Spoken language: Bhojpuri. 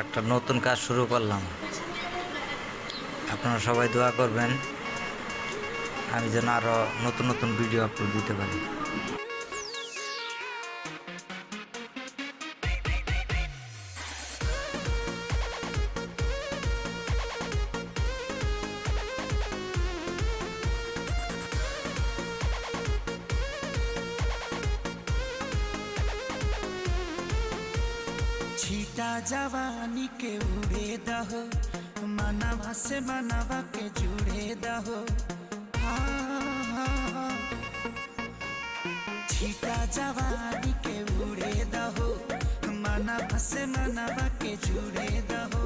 একটা নতুন কাজ শুরু করলাম। আপনারা সবাই দোয়া করবেন আমি যেন আরও নতুন নতুন ভিডিও আপলোড দিতে পারি। छीटा जवानी के उड़े दहो, मनवा से मनवा के जुड़े दहो। छीटा जवानी के उड़े दहो, मनवा से मनवा के जुड़े दहो।